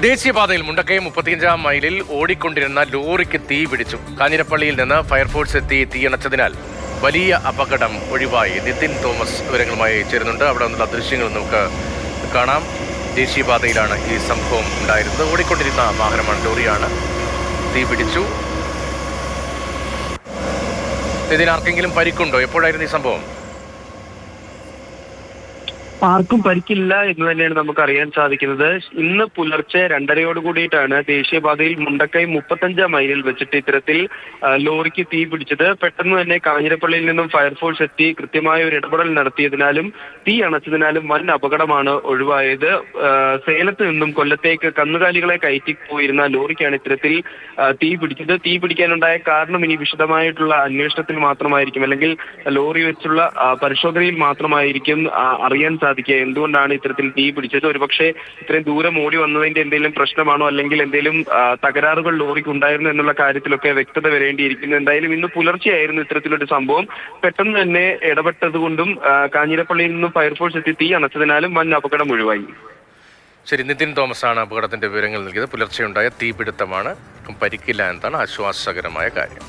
ദേശീയപാതയിൽ മുണ്ടക്കയം 35-ാം മൈലിൽ ഓടിക്കൊണ്ടിരുന്ന ലോറിക്ക് തീ പിടിച്ചു. കാഞ്ഞിരപ്പള്ളിയിൽ നിന്ന് ഫയർഫോഴ്സ് എത്തി തീയണച്ചതിനാൽ വലിയ അപകടം ഒഴിവായി. നിതിൻ തോമസ് വിവരങ്ങളുമായി ചേരുന്നുണ്ട്. അവിടെ നിന്നുള്ള ദൃശ്യങ്ങൾ നമുക്ക് കാണാം. ദേശീയപാതയിലാണ് ഈ സംഭവം ഉണ്ടായിരുന്നത്. ഓടിക്കൊണ്ടിരുന്ന വാഹനമാണ്, ലോറിയാണ്. തീ പിടിച്ചു. നിതിൻ, ആർക്കെങ്കിലും പരിക്കുണ്ടോ? എപ്പോഴായിരുന്നു ഈ സംഭവം? ആർക്കും പരിക്കില്ല എന്ന് തന്നെയാണ് നമുക്ക് അറിയാൻ സാധിക്കുന്നത്. ഇന്ന് പുലർച്ചെ 2:30 കൂടിയിട്ടാണ് ദേശീയപാതയിൽ മുണ്ടക്കയം 35-ാം മൈലിൽ വെച്ചിട്ട് ഇത്തരത്തിൽ ലോറിക്ക് തീ പിടിച്ചത്. പെട്ടെന്ന് തന്നെ കാഞ്ഞിരപ്പള്ളിയിൽ നിന്നും ഫയർഫോഴ്സ് എത്തി കൃത്യമായ ഒരു ഇടപെടൽ നടത്തിയതിനാലും തീ അണച്ചതിനാലും വൻ അപകടമാണ് ഒഴിവായത്. സേലത്ത് നിന്നും കൊല്ലത്തേക്ക് കന്നുകാലികളെ കയറ്റി പോയിരുന്ന ലോറിക്കാണ് ഇത്തരത്തിൽ തീ പിടിച്ചത്. തീ പിടിക്കാനുണ്ടായ കാരണം ഇനി വിശദമായിട്ടുള്ള അന്വേഷണത്തിൽ മാത്രമായിരിക്കും, അല്ലെങ്കിൽ ലോറി വെച്ചുള്ള പരിശോധനയിൽ മാത്രമായിരിക്കും അറിയാൻ സാധിക്കുക എന്തുകൊണ്ടാണ് ഇത്തരത്തിൽ തീ പിടിച്ചത്. ഒരുപക്ഷെ ഇത്രയും ദൂരം ഓടി വന്നതിന്റെ എന്തെങ്കിലും പ്രശ്നമാണോ, അല്ലെങ്കിൽ എന്തെങ്കിലും തകരാറുകൾ ലോറിക്ക് ഉണ്ടായിരുന്നു എന്നുള്ള കാര്യത്തിലൊക്കെ വ്യക്തത വരേണ്ടിയിരിക്കുന്നു. എന്തായാലും ഇന്ന് പുലർച്ചെയായിരുന്നു ഇത്തരത്തിലൊരു സംഭവം. പെട്ടെന്ന് തന്നെ ഇടപെട്ടതുകൊണ്ടും കാഞ്ഞിരപ്പള്ളിയിൽ നിന്നും ഫയർഫോഴ്സ് എത്തി തീ അണച്ചതിനാലും വൻ അപകടം ഒഴിവായി. ശരി, നിതിൻ തോമസ് ആണ് അപകടത്തിന്റെ വിവരങ്ങൾ നൽകിയത്. പുലർച്ചെയുണ്ടായ തീപിടുത്തമാണ്. പരിക്കില്ല എന്നതാണ് ആശ്വാസകരമായ കാര്യം.